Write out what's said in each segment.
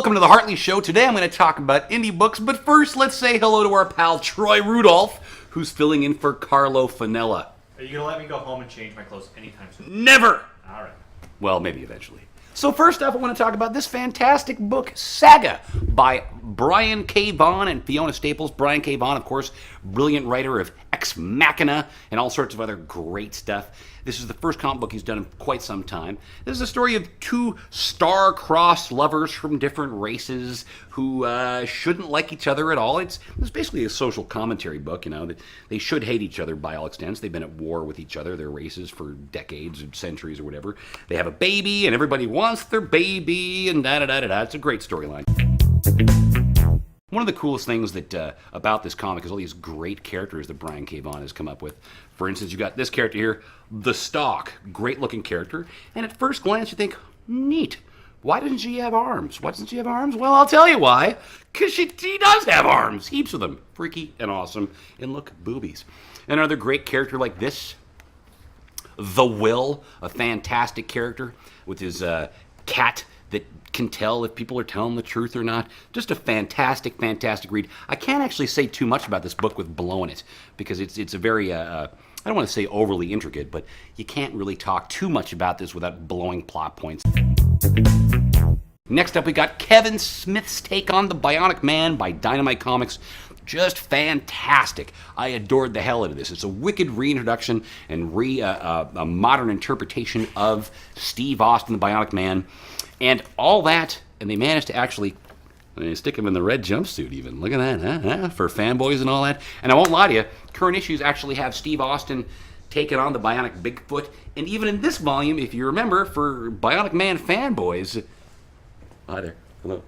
welcome to the Hartley Show. Today I'm going to talk about indie books, but first let's say hello to our pal Troy Rudolph, who's filling in for Carlo Fanella. Are you going to let me go home and change my clothes anytime soon? Never! All right. Well, maybe eventually. So first off, I want to talk about this fantastic book, Saga, by Brian K. Vaughan and Fiona Staples. Brian K. Vaughan, of course, brilliant writer of Ex Machina and all sorts of other great stuff. This is the first comic book he's done in quite some time. This is a story of two star-crossed lovers from different races who shouldn't like each other at all. It's basically a social commentary book, you know. They should hate each other by all extents. They've been at war with each other, their races, for decades or centuries or whatever. They have a baby, and everybody wants their baby, and da-da-da-da-da. It's a great storyline. One of the coolest things that about this comic is all these great characters that Brian K. Vaughan has come up with. For instance, you got this character here, The Stalk, great-looking character, and at first glance you think, neat. Why doesn't she have arms? Why doesn't she have arms? Well, I'll tell you why. Because she does have arms, heaps of them, freaky and awesome, and look, boobies. Another great character like this, The Will, a fantastic character with his cat that can tell if people are telling the truth or not. Just a fantastic, fantastic read. I can't actually say too much about this book with blowing it, because it's a very, I don't want to say overly intricate, but you can't really talk too much about this without blowing plot points. Next up, we got Kevin Smith's take on The Bionic Man by Dynamite Comics. Just fantastic. I adored the hell out of this. It's a wicked reintroduction and a modern interpretation of Steve Austin, the Bionic Man, and all that, and they managed to actually stick him in the red jumpsuit even. Look at that, huh? For fanboys and all that. And I won't lie to you, current issues actually have Steve Austin taking on the Bionic Bigfoot, and even in this volume, if you remember, for Bionic Man fanboys, hi there, hello.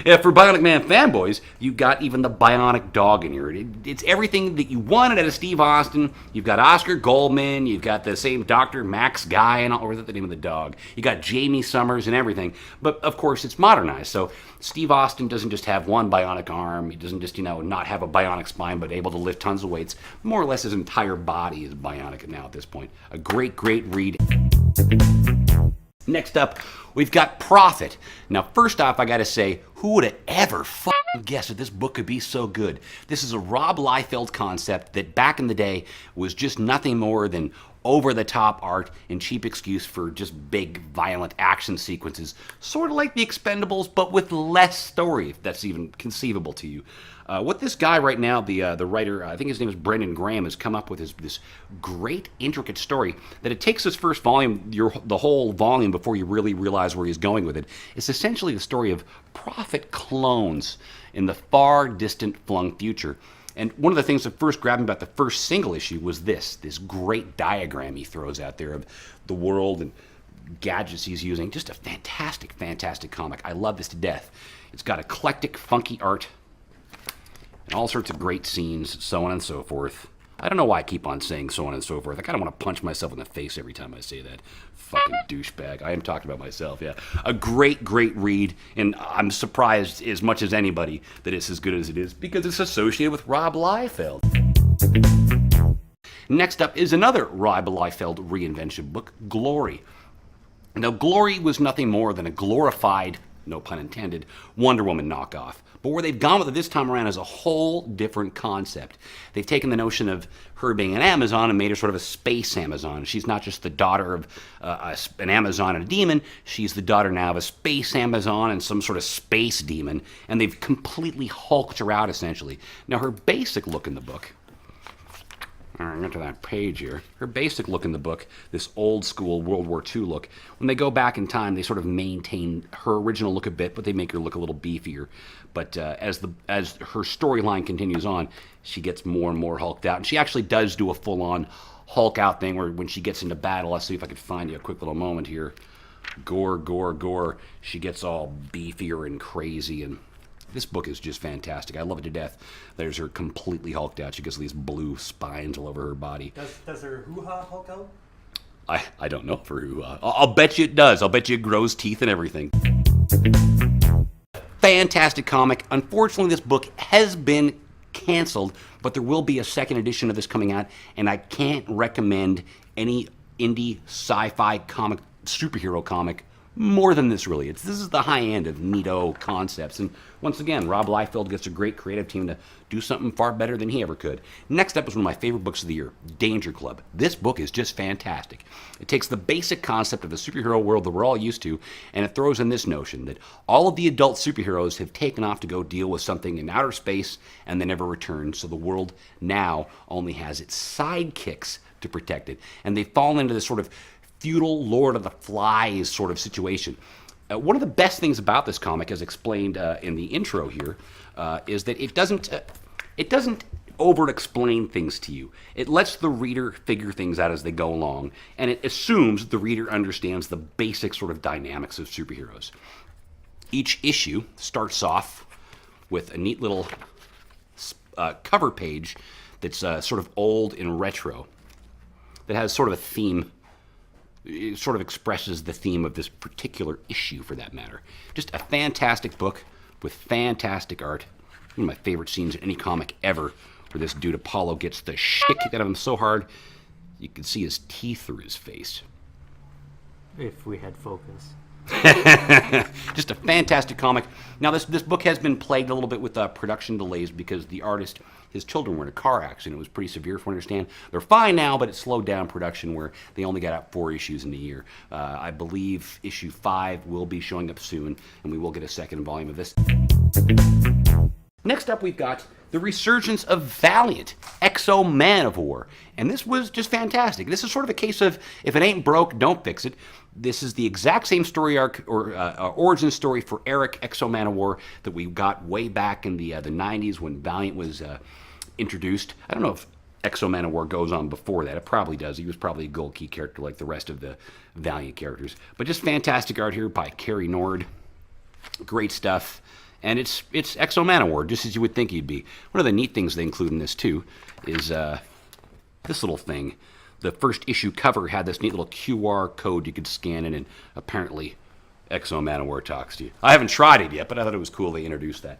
Yeah, for Bionic Man fanboys, you've got even the Bionic dog in here. It's everything that you wanted out of Steve Austin. You've got Oscar Goldman, you've got the same Dr. Max guy, and all, or is that the name of the dog? You got Jamie Summers and everything. But of course, it's modernized. So Steve Austin doesn't just have one bionic arm. He doesn't just, not have a bionic spine, but able to lift tons of weights. More or less, his entire body is bionic now at this point. A great, great read. Next up, we've got Prophet. Now, first off, I gotta say, who would have ever guessed that this book could be so good? This is a Rob Liefeld concept that back in the day was just nothing more than over-the-top art and cheap excuse for just big, violent action sequences. Sort of like The Expendables, but with less story, if that's even conceivable to you. What this guy right now, the writer, I think his name is Brendan Graham, has come up with this great, intricate story that it takes this first volume, the whole volume, before you really realize where he's going with it. It's essentially the story of Prophet clones in the far distant flung future. And one of the things that first grabbed me about the first single issue was this great diagram he throws out there of the world and gadgets he's using. Just a fantastic, fantastic comic. I love this to death. It's got eclectic, funky art and all sorts of great scenes, so on and so forth. I don't know why I keep on saying so on and so forth. I kind of want to punch myself in the face every time I say that. Fucking douchebag. I am talking about myself, yeah. A great, great read, and I'm surprised as much as anybody that it's as good as it is because it's associated with Rob Liefeld. Next up is another Rob Liefeld reinvention book, Glory. Now, Glory was nothing more than a glorified, no pun intended, Wonder Woman knockoff. But where they've gone with it this time around is a whole different concept. They've taken the notion of her being an Amazon and made her sort of a space Amazon. She's not just the daughter of an Amazon and a demon. She's the daughter now of a space Amazon and some sort of space demon. And they've completely hulked her out, essentially. Now, her basic look in the book, get to that page here. Her basic look in the book, this old school World War II look, when they go back in time, they sort of maintain her original look a bit, but they make her look a little beefier. But as her storyline continues on, she gets more and more hulked out. And she actually does do a full-on Hulk out thing where when she gets into battle, let's see if I can find you a quick little moment here. Gore, gore, gore. She gets all beefier and crazy, and this book is just fantastic. I love it to death. There's her completely hulked out. She gets these blue spines all over her body. Does her hoo-ha hulk out? I don't know for hoo-ha. I'll bet you it does. I'll bet you it grows teeth and everything. Fantastic comic. Unfortunately, this book has been canceled, but there will be a second edition of this coming out, and I can't recommend any indie sci-fi comic, superhero comic, more than this, really. This is the high end of neato concepts. And once again, Rob Liefeld gets a great creative team to do something far better than he ever could. Next up is one of my favorite books of the year, Danger Club. This book is just fantastic. It takes the basic concept of a superhero world that we're all used to, and it throws in this notion that all of the adult superheroes have taken off to go deal with something in outer space and they never return, so the world now only has its sidekicks to protect it. And they fall into this sort of feudal Lord of the Flies sort of situation. One of the best things about this comic, as explained in the intro here, is that it doesn't over-explain things to you. It lets the reader figure things out as they go along, and it assumes the reader understands the basic sort of dynamics of superheroes. Each issue starts off with a neat little cover page that's sort of old and retro, that has sort of a theme. It sort of expresses the theme of this particular issue, for that matter. Just a fantastic book with fantastic art. One of my favorite scenes in any comic ever, where this dude Apollo gets the shit kicked out of him so hard you can see his teeth through his face. If we had focus. Just a fantastic comic. Now, this book has been plagued a little bit with production delays because the artist, his children were in a car accident. It was pretty severe, from what I understand. They're fine now, but it slowed down production where they only got out 4 issues in a year. I believe issue 5 will be showing up soon, and we will get a second volume of this. Next up, we've got the resurgence of Valiant, Exo Manowar. And this was just fantastic. This is sort of a case of, if it ain't broke, don't fix it. This is the exact same story arc, or origin story for Eric, Exo Manowar, that we got way back in the 90s when Valiant was introduced. I don't know if Exo Manowar goes on before that. It probably does. He was probably a gold key character like the rest of the Valiant characters. But just fantastic art here by Kerry Nord. Great stuff. And it's Exo Manowar, just as you would think he'd be. One of the neat things they include in this, too, is this little thing. The first issue cover had this neat little QR code you could scan in, and apparently Exo Manowar talks to you. I haven't tried it yet, but I thought it was cool they introduced that.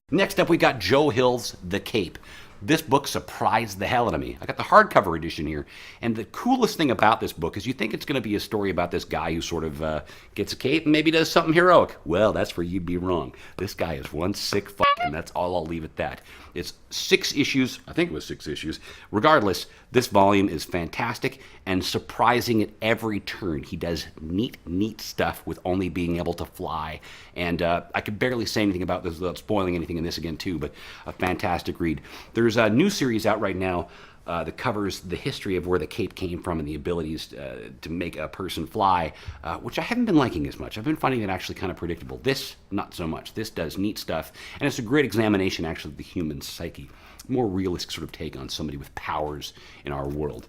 Next up, we got Joe Hill's The Cape. This book surprised the hell out of me. I got the hardcover edition here, and the coolest thing about this book is you think it's going to be a story about this guy who sort of gets a cape and maybe does something heroic. Well, that's where you'd be wrong. This guy is one sick fuck, and that's all I'll leave at that. It's 6 issues. I think it was 6 issues. Regardless, this volume is fantastic and surprising at every turn. He does neat stuff with only being able to fly, and I could barely say anything about this without spoiling anything in this again, too, but a fantastic read. There's a new series out right now that covers the history of where the cape came from and the abilities to make a person fly, which I haven't been liking as much. I've been finding it actually kind of predictable. This, not so much. This does neat stuff, and it's a great examination, actually, of the human psyche. More realistic sort of take on somebody with powers in our world.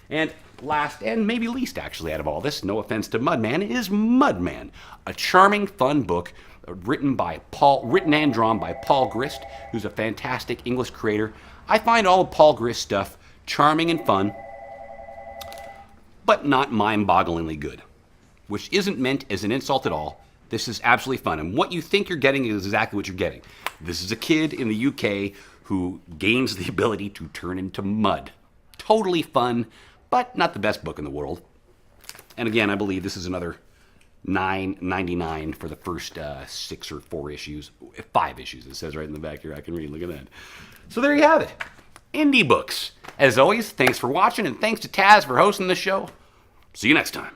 And last, and maybe least, actually, out of all this, no offense to Mudman, is Mudman, a charming, fun book written and drawn by Paul Grist, who's a fantastic English creator. I find all of Paul Grist stuff charming and fun, but not mind-bogglingly good, which isn't meant as an insult at all. This is absolutely fun, and what you think you're getting is exactly what you're getting. This is a kid in the UK who gains the ability to turn into mud. Totally fun, but not the best book in the world. And again, I believe this is another $9.99 for the first 6 or 4 issues. 5 issues, it says right in the back here. I can read, look at that. So there you have it. Indie books. As always, thanks for watching, and thanks to Taz for hosting the show. See you next time.